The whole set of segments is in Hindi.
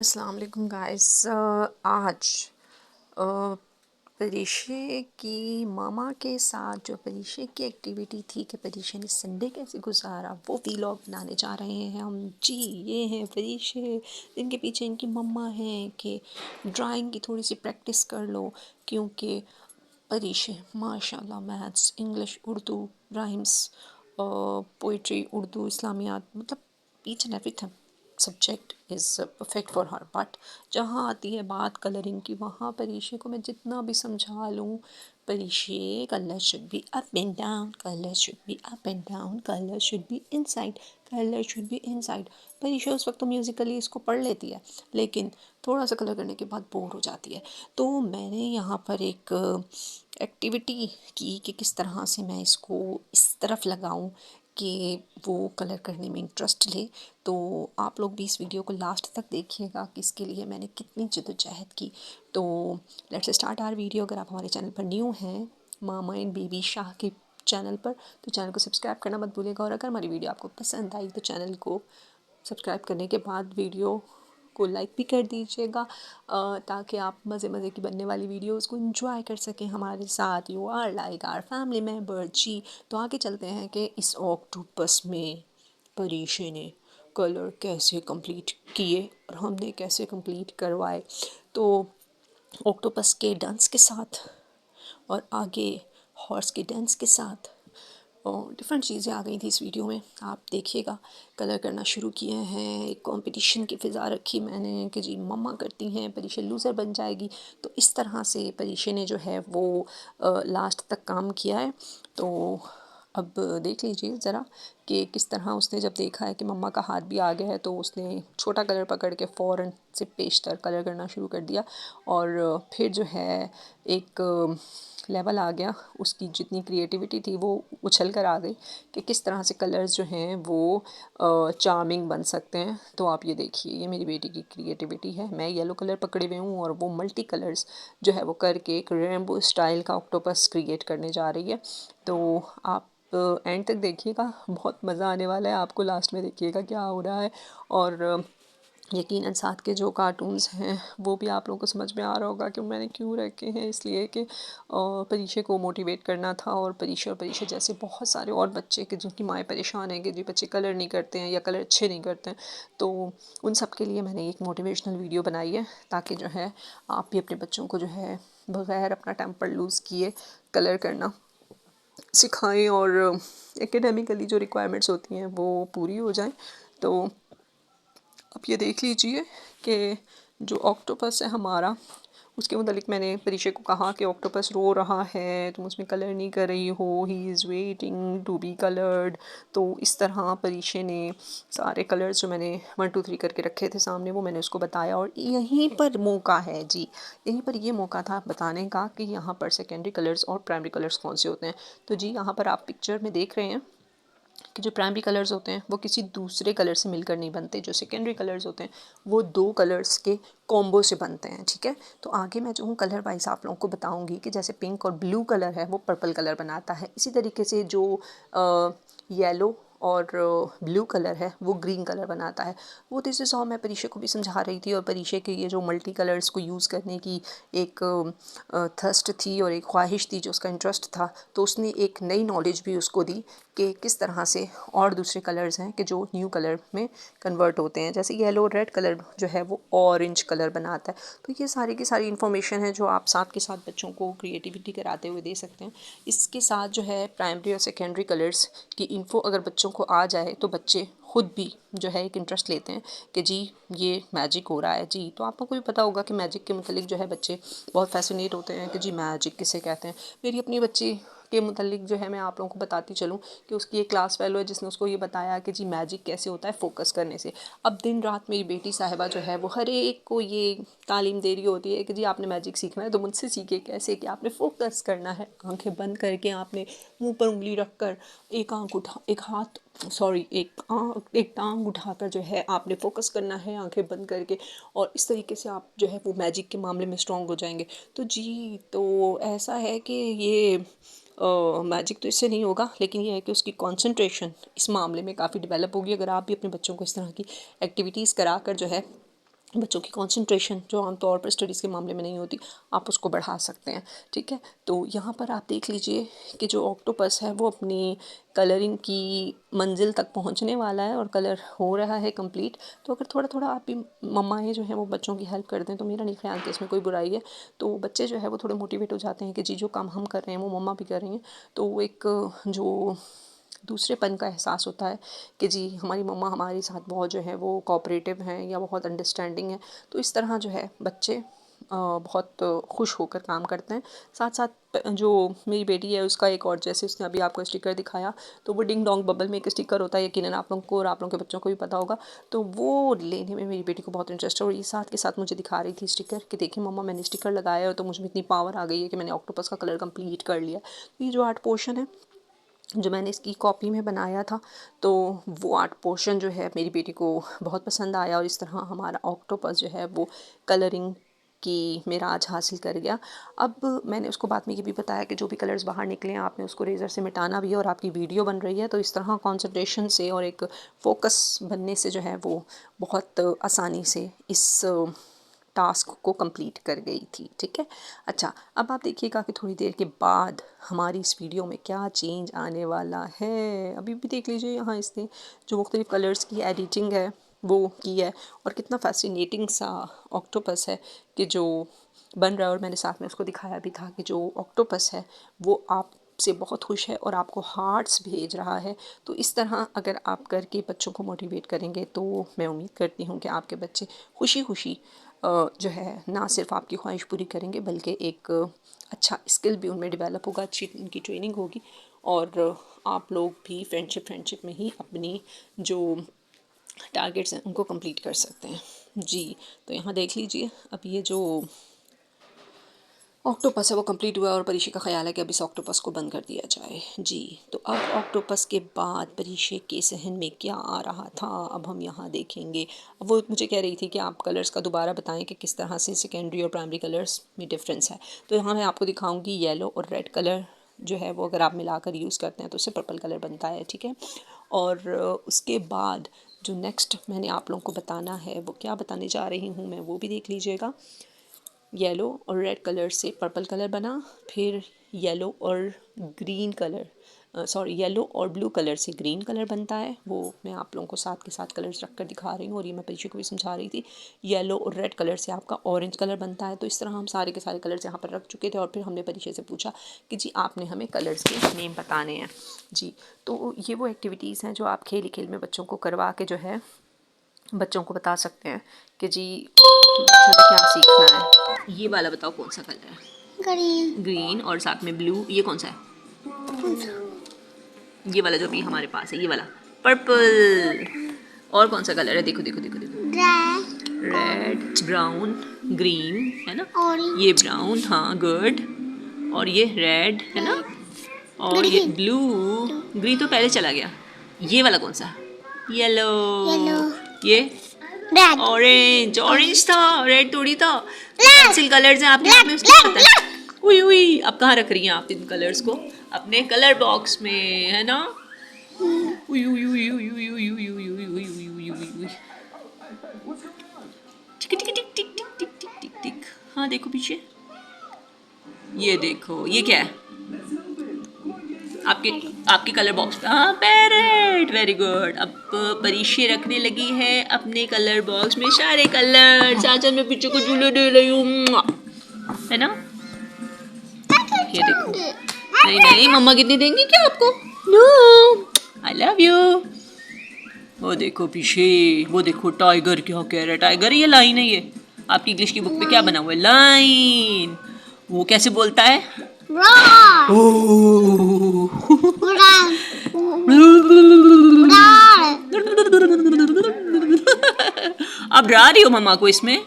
अस्सलाम वालेकुम गाइस। आज परीशे की मामा के साथ जो परीशे की एक्टिविटी थी कि परीशे ने संडे कैसे गुजारा वो वीलॉग बनाने जा रहे हैं हम जी। ये हैं परीशे, इनके पीछे इनकी मम्मा हैं कि ड्राइंग की थोड़ी सी प्रैक्टिस कर लो, क्योंकि परीशे माशाल्लाह maths, English, Urdu, rhymes, poetry, Urdu, Islamiat, मतलब each and everything subject is perfect for her. But जहाँ आती है बात कलरिंग की, वहाँ परीशे को मैं जितना भी समझा लूँ, Parishay colour should be up and down, colour should be up and down, colour should be inside, colour should be inside. Parisha उस वक्त तो म्यूज़िकली इसको पढ़ लेती है, लेकिन थोड़ा सा कलर करने के बाद बोर हो जाती है। तो मैंने यहाँ पर एक एक्टिविटी की कि किस तरह से मैं इसको इस तरफ लगाऊं कि वो कलर करने में इंटरेस्ट ले। तो आप लोग भी इस वीडियो को लास्ट तक देखिएगा कि इसके लिए मैंने कितनी जद्दोजहद की। तो लेट्स स्टार्ट आवर वीडियो। अगर आप हमारे चैनल पर न्यू हैं, मामा एंड बेबी शाह के चैनल पर, तो चैनल को सब्सक्राइब करना मत भूलिएगा। और अगर हमारी वीडियो आपको पसंद आई तो चैनल को सब्सक्राइब करने के बाद वीडियो को लाइक भी कर दीजिएगा, ताकि आप मज़े मज़े की बनने वाली वीडियोस को एंजॉय कर सकें हमारे साथ। You are like our family member ji. तो आगे चलते हैं कि इस ऑक्टोपस में परीशे ने कलर कैसे कंप्लीट किए और हमने कैसे कंप्लीट करवाए। तो ऑक्टोपस के डांस के साथ और आगे हॉर्स के डांस के साथ और डिफरेंट चीज़ें आ गई थी इस वीडियो में, आप देखिएगा। कलर करना शुरू किए हैं, एक कंपटीशन की फ़िज़ा रखी मैंने कि जी मम्मा करती हैं, परीशा लूज़र बन जाएगी। तो इस तरह से परीशा ने जो है वो लास्ट तक काम किया है। तो अब देख लीजिए ज़रा कि किस तरह उसने जब देखा है कि मम्मा का हाथ भी आ गया है, तो उसने छोटा कलर पकड़ के फ़ौरन से पेशतर कलर करना शुरू कर दिया। और फिर जो है एक लेवल आ गया, उसकी जितनी क्रिएटिविटी थी वो उछल कर आ गई कि किस तरह से कलर्स जो हैं वो चार्मिंग बन सकते हैं। तो आप ये देखिए, ये मेरी बेटी की क्रिएटिविटी है। मैं येलो कलर पकड़े हुए हूँ और वो मल्टी कलर्स जो है वो करके एक रेनबो स्टाइल का ऑक्टोपस क्रिएट करने जा रही है। तो आप एंड तक देखिएगा, बहुत मज़ा आने वाला है आपको। लास्ट में देखिएगा क्या हो रहा है। और यकीनन साथ के जो कार्टून्स हैं वो भी आप लोगों को समझ में आ रहा होगा कि मैंने क्यों रखे हैं। इसलिए कि परीक्षा को मोटिवेट करना था, और परीक्षा जैसे बहुत सारे और बच्चे कि जिनकी माएँ परेशान हैं कि जी बच्चे कलर नहीं करते हैं या कलर अच्छे नहीं करते हैं। तो उन सब के लिए मैंने एक मोटिवेशनल वीडियो बनाई है, ताकि जो है आप भी अपने बच्चों को जो है बग़ैर अपना टेम्पर लूज़ किए कलर करना सिखाएं, और एकेडमिकली जो रिक्वायरमेंट्स होती हैं वो पूरी हो जाएं। तो अब ये देख लीजिए कि जो ऑक्टोपस है हमारा, उसके मुतालिक मैंने परीक्षा को कहा कि ऑक्टोपस रो रहा है, तुम उसमें कलर नहीं कर रही हो, he is waiting to be coloured. तो इस तरह परीक्षा ने सारे कलर्स जो मैंने 1 2 3 करके रखे थे सामने, वो मैंने उसको बताया। और यहीं पर मौका है जी, यहीं पर ये मौका था बताने का कि यहाँ पर सेकेंडरी कलर्स और प्राइमरी कलर्स कौन से होते हैं। तो जी यहाँ पर आप पिक्चर में देख रहे हैं कि जो प्राइमरी कलर्स होते हैं वो किसी दूसरे कलर से मिलकर नहीं बनते। जो सेकेंडरी कलर्स होते हैं वो 2 कलर्स के कॉम्बो से बनते हैं, ठीक है। तो आगे मैं जो हूँ कलर वाइज आप लोगों को बताऊंगी कि जैसे पिंक और ब्लू कलर है वो पर्पल कलर बनाता है, इसी तरीके से जो येलो और ब्लू कलर है वो ग्रीन कलर बनाता है। वो दिस इज़ हाउ मैं परीक्षा को भी समझा रही थी। और परीक्षा के ये जो मल्टी कलर्स को यूज़ करने की एक थर्स्ट थी और एक ख्वाहिश थी, जो उसका इंटरेस्ट था, तो उसने एक नई नॉलेज भी उसको दी कि किस तरह से और दूसरे कलर्स हैं कि जो न्यू कलर में कन्वर्ट होते हैं। जैसे येलो रेड कलर जो है वो ऑरेंज कलर बनाता है। तो ये सारी की सारी इन्फॉर्मेशन है जो आप साथ के साथ बच्चों को क्रिएटिविटी कराते हुए दे सकते हैं। इसके साथ जो है प्राइमरी और सेकेंडरी कलर्स की इन्फो अगर बच्चों को आ जाए तो बच्चे खुद भी जो है एक इंटरेस्ट लेते हैं कि जी ये मैजिक हो रहा है जी। तो आपको भी पता होगा कि मैजिक के मतलब जो है बच्चे बहुत फैसिनेट होते हैं कि जी मैजिक किसे कहते हैं। मेरी अपनी बच्ची के मतलब जो है मैं आप लोगों को बताती चलूँ कि उसकी एक क्लास फेलो है जिसने उसको ये बताया कि जी मैजिक कैसे होता है फोकस करने से। अब दिन रात मेरी बेटी साहिबा जो है वो हर एक को ये तालीम दे रही होती है कि जी आपने मैजिक सीखना है तो मुझसे सीखे कैसे, कि आपने फोकस करना है, आंखें बंद करके आपने मुंह पर उंगली रख कर एक आंख उठा एक हाथ सॉरी एक टांग उठाकर जो है आपने फोकस करना है आंखें बंद करके, और इस तरीके से आप जो है वो मैजिक के मामले में स्ट्रॉन्ग हो जाएंगे। तो जी तो ऐसा है कि ये मैजिक तो इससे नहीं होगा, लेकिन ये है कि उसकी कंसंट्रेशन इस मामले में काफ़ी डेवलप होगी अगर आप भी अपने बच्चों को इस तरह की एक्टिविटीज़ करा कर जो है बच्चों की कंसंट्रेशन जो आमतौर पर स्टडीज़ के मामले में नहीं होती, आप उसको बढ़ा सकते हैं। ठीक है, तो यहाँ पर आप देख लीजिए कि जो ऑक्टोपस है वो अपनी कलरिंग की मंजिल तक पहुँचने वाला है और कलर हो रहा है कंप्लीट। तो अगर थोड़ा थोड़ा आप भी मम्माएँ जो हैं वो बच्चों की हेल्प कर दें तो मेरा नहीं ख्याल कि इसमें कोई बुराई है। तो बच्चे जो है वो थोड़े मोटिवेट हो जाते हैं कि जी जो काम हम कर रहे हैं वो मम्मा भी कर रही हैं। तो वो एक जो दूसरेपन का एहसास होता है कि जी हमारी मम्मा हमारे साथ बहुत जो है वो कोऑपरेटिव हैं या बहुत अंडरस्टैंडिंग है। तो इस तरह जो है बच्चे बहुत खुश होकर काम करते हैं। साथ साथ जो मेरी बेटी है उसका एक और, जैसे उसने अभी आपको स्टिकर दिखाया, तो वो डिंग डोंग बबल में एक स्टिकर होता है, यकीनन आप लोगों को और आप लोगों के बच्चों को भी पता होगा। तो वो लेने में मेरी बेटी को बहुत इंटरेस्ट है और ये साथ के साथ मुझे दिखा रही थी स्टिकर कि देखिए मम्मा मैंने स्टिकर लगाया है तो मुझे इतनी पावर आ गई है कि मैंने ऑक्टोपस का कलर कंप्लीट कर लिया। तो ये जो आर्ट पोर्शन है जो मैंने इसकी कॉपी में बनाया था, तो वो आर्ट पोर्शन जो है मेरी बेटी को बहुत पसंद आया और इस तरह हमारा ऑक्टोपस जो है वो कलरिंग की मेराज हासिल कर गया। अब मैंने उसको बाद में ये भी बताया कि जो भी कलर्स बाहर निकले हैं आपने उसको रेज़र से मिटाना भी है और आपकी वीडियो बन रही है, तो इस तरह कंसंट्रेशन से और एक फोकस बनने से जो है वो बहुत आसानी से इस टास्क को कंप्लीट कर गई थी। ठीक है, अच्छा अब आप देखिएगा कि थोड़ी देर के बाद हमारी इस वीडियो में क्या चेंज आने वाला है। अभी भी देख लीजिए यहाँ इसने जो मुख्तलिफ कलर्स की एडिटिंग है वो की है और कितना फैसिनेटिंग सा ऑक्टोपस है कि जो बन रहा है। और मैंने साथ में उसको दिखाया भी था कि जो ऑक्टोपस है वो आप से बहुत खुश है और आपको हार्ट्स भेज रहा है। तो इस तरह अगर आप करके बच्चों को मोटिवेट करेंगे तो मैं उम्मीद करती हूँ कि आपके बच्चे खुशी खुशी जो है ना सिर्फ आपकी ख्वाहिश पूरी करेंगे बल्कि एक अच्छा स्किल भी उनमें डेवलप होगा, अच्छी उनकी ट्रेनिंग होगी और आप लोग भी फ्रेंडशिप में ही अपनी जो टारगेट्स हैं उनको कंप्लीट कर सकते हैं। जी तो यहाँ देख लीजिए अब ये जो ऑक्टोपस है वो कंप्लीट हुआ और परीक्षे का ख्याल है कि अब इस ऑक्टोपस को बंद कर दिया जाए। जी तो अब ऑक्टोपस के बाद परीक्षे के सहन में क्या आ रहा था अब हम यहाँ देखेंगे। अब वो मुझे कह रही थी कि आप कलर्स का दोबारा बताएं कि किस तरह से सेकेंडरी और प्राइमरी कलर्स में डिफरेंस है। तो यहाँ मैं आपको दिखाऊंगी येलो और रेड कलर जो है वो अगर आप मिलाकर यूज़ करते हैं तो उससे पर्पल कलर बनता है। ठीक है, और उसके बाद जो नेक्स्ट मैंने आप लोगों को बताना है वो क्या बताने जा रही हूँ मैं वो भी देख लीजिएगा। येलो और रेड कलर से पर्पल कलर बना, फिर येलो और ग्रीन कलर येलो और ब्लू कलर से ग्रीन कलर बनता है। वो मैं आप लोगों को साथ के साथ कलर्स रख कर दिखा रही हूँ और ये मैं परीक्षा को भी समझा रही थी। येलो और रेड कलर से आपका ऑरेंज कलर बनता है। तो इस तरह हम सारे के सारे कलर्स यहाँ पर रख चुके थे और फिर हमने परीक्षा से पूछा कि जी आपने हमें कलर्स के नेम बताने हैं। जी तो ये वो एक्टिविटीज़ हैं जो आप खेल खेल में बच्चों को करवा के जो है बच्चों को बता सकते हैं कि जी बच्चों ने क्या सीखना है। ये वाला बताओ कौन सा कलर है? ग्रीन। ग्रीन और साथ में ब्लू, ये कौन सा है? ये वाला जो भी हमारे पास है, ये वाला पर्पल। और कौन सा कलर है? देखो देखो देखो देखो, रेड, ब्राउन, ग्रीन है ना, ये ब्राउन, हाँ गुड, और ये रेड है ना, और ये ब्लू, ग्रीन तो पहले चला गया। ये वाला कौन सा? येलो। ये रेड, ऑरेंज, ऑरेंज था, रेड थोड़ी था। पेंसिल कलर्स हैं आपके हाथ में, उसमें पता है। उई उई, अब कहाँ रख रही हैं आप इन कलर्स को? अपने कलर बॉक्स में है ना। उई उई उई उई उई उई उई उई उई उई उई उई उई। टिक tick tick tick tick tick tick tick टिक। हाँ देखो पीछे, ये देखो ये क्या है? आपके आपके कलर बॉक्स में, हाँ पैरेट, वेरी गुड। अब परीक्षे रखने लगी है अपने कलर बॉक्स में सारे कलर। चाचा मैं पीछे को झूले दे रही हूँ, है ना। ये देखो, नहीं नहीं मम्मा कितनी देंगी क्या आपको? No, I love you. वो देखो पीछे, वो देखो टाइगर क्या कह रहा है। टाइगर ये लाइन है, ये आपकी इंग्लिश की बुक पे क्या बना हुआ है? लाइन। वो कैसे बोलता है? आप डरा रही हो मम्मा को इसमें?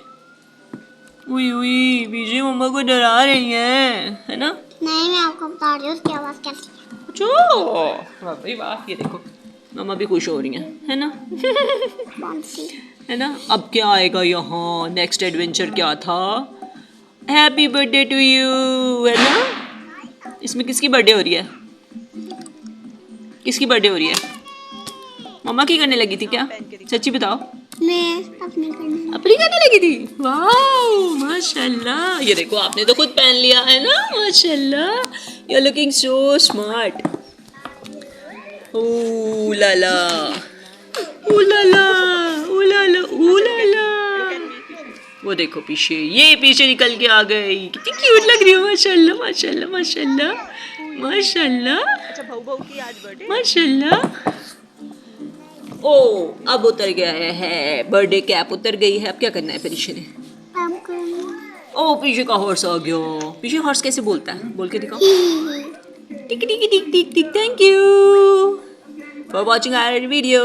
उई उई, बीजे मम्मा को डरा रही है ना? नहीं मैं आपको बता रही हूँ उसकी आवाज़ कैसी है। अच्छा वाह भाई वाह, ये देखो मम्मा भी खुश हो रही हैं, है ना। कौन सी? है ना। अब क्या आएगा यहाँ? नेक्स्ट एडवेंचर क्या था? हैप्पी बर्थडे टू यू, है ना। इसमें किसकी बर्थडे हो रही है? किसकी बर्थडे हो रही है? मम्मा की करने लगी थी क्या? सच्ची बताओ। मैं अपने करने अपनी करने लगी थी। वाह माशाल्लाह, ये देखो आपने तो खुद पहन लिया है ना, माशाल्लाह, you are looking so smart. Oh la la, oh la la, oh la la, oh la la, वो देखो पीछे, ये पीछे निकल के आ गई, कितनी क्यूट लग रही है, माशाल्लाह माशाल्लाह माशाल्लाह माशाल्लाह। अच्छा भाऊ की आज बर्थडे, माशाल्लाह। ओ अब उतर गया है बर्थडे कैप उतर गई है, अब क्या करना है परीक्षा ने? काम करना। ओ पीछे का हॉर्स आ गया, पीछे हॉर्स कैसे बोलता है, बोल के दिखाओ। Tick tick tick tick tick, thank you for watching our video.